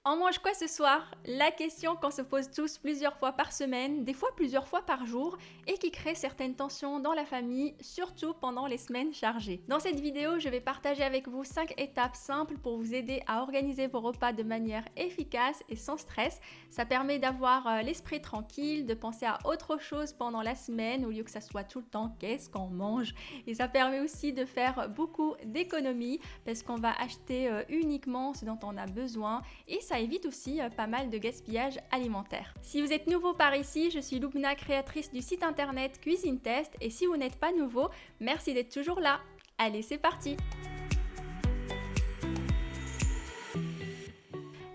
On mange quoi ce soir? La question qu'on se pose tous plusieurs fois par semaine, des fois plusieurs fois par jour, et qui crée certaines tensions dans la famille, surtout pendant les semaines chargées. Dans cette vidéo, je vais partager avec vous 5 étapes simples pour vous aider à organiser vos repas de manière efficace et sans stress. Ça permet d'avoir l'esprit tranquille, de penser à autre chose pendant la semaine au lieu que ça soit tout le temps qu'est-ce qu'on mange. Et ça permet aussi de faire beaucoup d'économies parce qu'on va acheter uniquement ce dont on a besoin et ça évite aussi pas mal de gaspillage alimentaire. Si vous êtes nouveau par ici, je suis Lubna, créatrice du site internet Cuisine Test, et si vous n'êtes pas nouveau, merci d'être toujours là. Allez, c'est parti!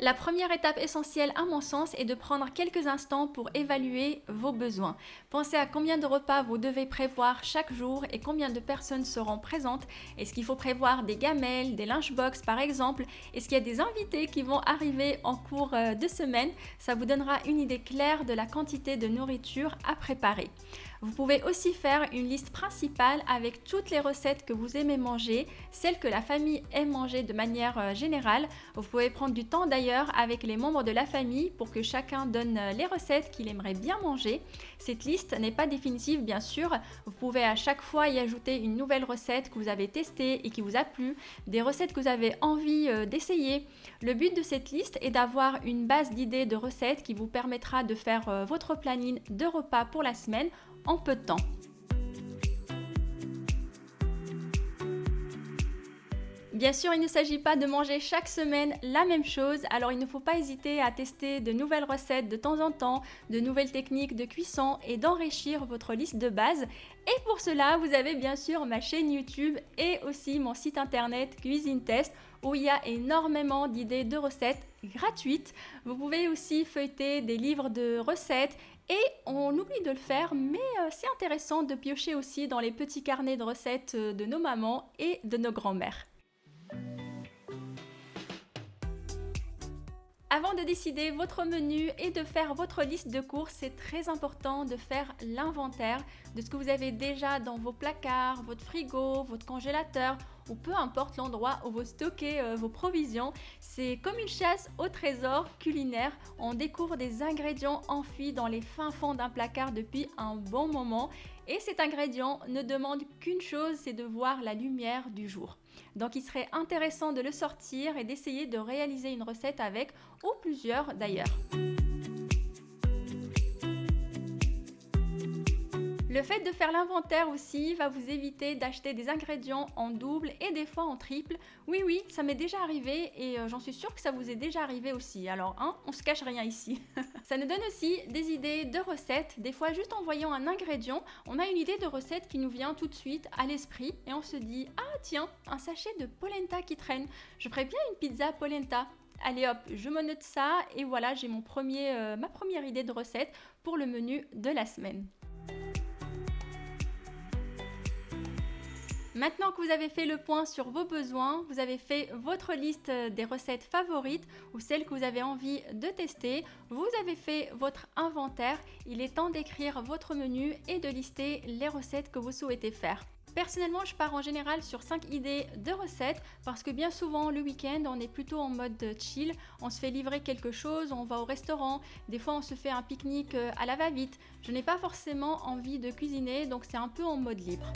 La première étape essentielle à mon sens est de prendre quelques instants pour évaluer vos besoins. Pensez à combien de repas vous devez prévoir chaque jour et combien de personnes seront présentes. Est-ce qu'il faut prévoir des gamelles, des lunchbox par exemple? Est-ce qu'il y a des invités qui vont arriver en cours de semaine? Ça vous donnera une idée claire de la quantité de nourriture à préparer. Vous pouvez aussi faire une liste principale avec toutes les recettes que vous aimez manger, celles que la famille aime manger de manière générale. Vous pouvez prendre du temps d'ailleurs avec les membres de la famille pour que chacun donne les recettes qu'il aimerait bien manger. Cette liste n'est pas définitive bien sûr, vous pouvez à chaque fois y ajouter une nouvelle recette que vous avez testée et qui vous a plu, des recettes que vous avez envie d'essayer. Le but de cette liste est d'avoir une base d'idées de recettes qui vous permettra de faire votre planning de repas pour la semaine en peu de temps. Bien sûr, il ne s'agit pas de manger chaque semaine la même chose, alors il ne faut pas hésiter à tester de nouvelles recettes de temps en temps, de nouvelles techniques de cuisson et d'enrichir votre liste de base. Et pour cela, vous avez bien sûr ma chaîne YouTube et aussi mon site internet Cuisine Test où il y a énormément d'idées de recettes gratuites. Vous pouvez aussi feuilleter des livres de recettes et on oublie de le faire, mais c'est intéressant de piocher aussi dans les petits carnets de recettes de nos mamans et de nos grands-mères. Avant de décider votre menu et de faire votre liste de courses, c'est très important de faire l'inventaire de ce que vous avez déjà dans vos placards, votre frigo, votre congélateur ou peu importe l'endroit où vous stockez vos provisions. C'est comme une chasse au trésor culinaire. On découvre des ingrédients enfuis dans les fins fonds d'un placard depuis un bon moment. Et cet ingrédient ne demande qu'une chose, c'est de voir la lumière du jour. Donc il serait intéressant de le sortir et d'essayer de réaliser une recette avec, ou plusieurs d'ailleurs. Le fait de faire l'inventaire aussi va vous éviter d'acheter des ingrédients en double et des fois en triple. Oui, ça m'est déjà arrivé et j'en suis sûre que ça vous est déjà arrivé aussi. Alors, on se cache rien ici. Ça nous donne aussi des idées de recettes. Des fois, juste en voyant un ingrédient, on a une idée de recette qui nous vient tout de suite à l'esprit et on se dit « Ah tiens, un sachet de polenta qui traîne. Je ferais bien une pizza polenta. » Allez hop, je me note ça et voilà, j'ai ma première idée de recette pour le menu de la semaine. Maintenant que vous avez fait le point sur vos besoins, vous avez fait votre liste des recettes favorites ou celles que vous avez envie de tester, vous avez fait votre inventaire, il est temps d'écrire votre menu et de lister les recettes que vous souhaitez faire. Personnellement, je pars en général sur 5 idées de recettes parce que bien souvent le week-end, on est plutôt en mode chill, on se fait livrer quelque chose, on va au restaurant, des fois on se fait un pique-nique à la va-vite. Je n'ai pas forcément envie de cuisiner, donc c'est un peu en mode libre.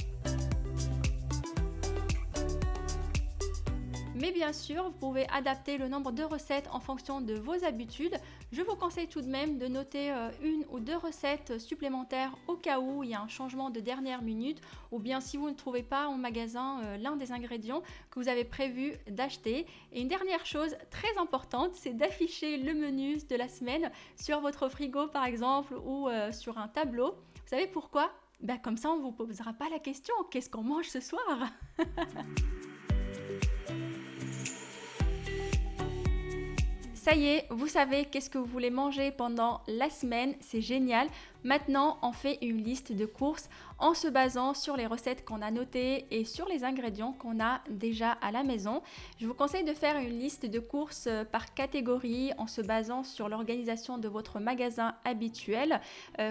Mais bien sûr, vous pouvez adapter le nombre de recettes en fonction de vos habitudes. Je vous conseille tout de même de noter une ou deux recettes supplémentaires au cas où il y a un changement de dernière minute ou bien si vous ne trouvez pas en magasin l'un des ingrédients que vous avez prévu d'acheter. Et une dernière chose très importante, c'est d'afficher le menu de la semaine sur votre frigo par exemple ou sur un tableau. Vous savez pourquoi? Comme ça, on ne vous posera pas la question « Qu'est-ce qu'on mange ce soir ?» Ça y est, vous savez qu'est-ce que vous voulez manger pendant la semaine, c'est génial. Maintenant, on fait une liste de courses en se basant sur les recettes qu'on a notées et sur les ingrédients qu'on a déjà à la maison. Je vous conseille de faire une liste de courses par catégorie en se basant sur l'organisation de votre magasin habituel.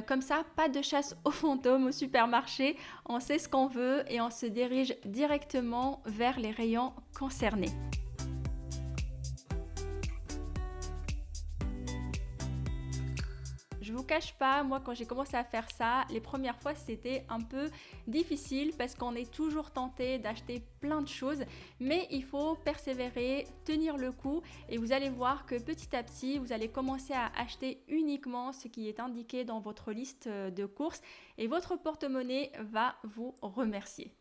Comme ça, pas de chasse aux fantômes au supermarché, on sait ce qu'on veut et on se dirige directement vers les rayons concernés. Je vous cache pas, moi quand j'ai commencé à faire ça, les premières fois c'était un peu difficile parce qu'on est toujours tenté d'acheter plein de choses, mais il faut persévérer, tenir le coup et vous allez voir que petit à petit, vous allez commencer à acheter uniquement ce qui est indiqué dans votre liste de courses et votre porte-monnaie va vous remercier.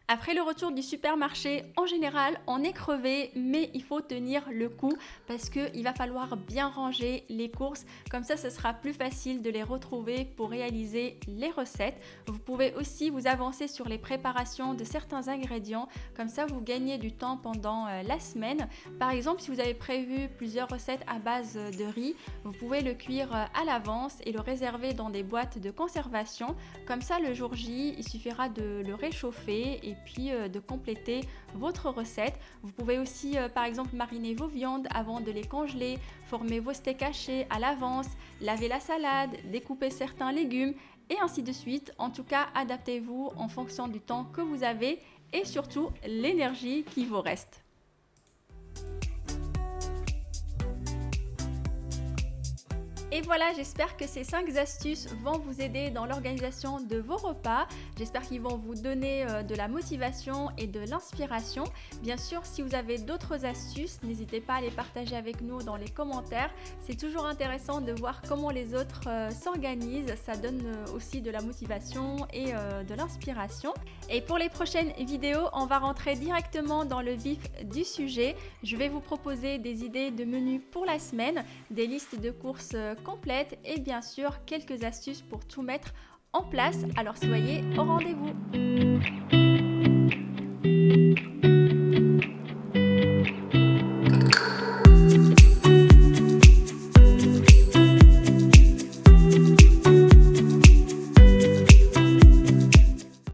Après le retour du supermarché, en général, on est crevé, mais il faut tenir le coup parce qu'il va falloir bien ranger les courses. Comme ça, ce sera plus facile de les retrouver pour réaliser les recettes. Vous pouvez aussi vous avancer sur les préparations de certains ingrédients. Comme ça, vous gagnez du temps pendant la semaine. Par exemple, si vous avez prévu plusieurs recettes à base de riz, vous pouvez le cuire à l'avance et le réserver dans des boîtes de conservation. Comme ça, le jour J, il suffira de le réchauffer et puis de compléter votre recette. Vous pouvez aussi par exemple mariner vos viandes avant de les congeler, former vos steaks hachés à l'avance, laver la salade, découper certains légumes et ainsi de suite. En tout cas, adaptez-vous en fonction du temps que vous avez et surtout l'énergie qui vous reste. Et voilà, j'espère que ces 5 astuces vont vous aider dans l'organisation de vos repas. J'espère qu'ils vont vous donner de la motivation et de l'inspiration. Bien sûr, si vous avez d'autres astuces, n'hésitez pas à les partager avec nous dans les commentaires. C'est toujours intéressant de voir comment les autres s'organisent. Ça donne aussi de la motivation et de l'inspiration. Et pour les prochaines vidéos, on va rentrer directement dans le vif du sujet. Je vais vous proposer des idées de menus pour la semaine, des listes de courses complète et bien sûr quelques astuces pour tout mettre en place. Alors soyez au rendez-vous.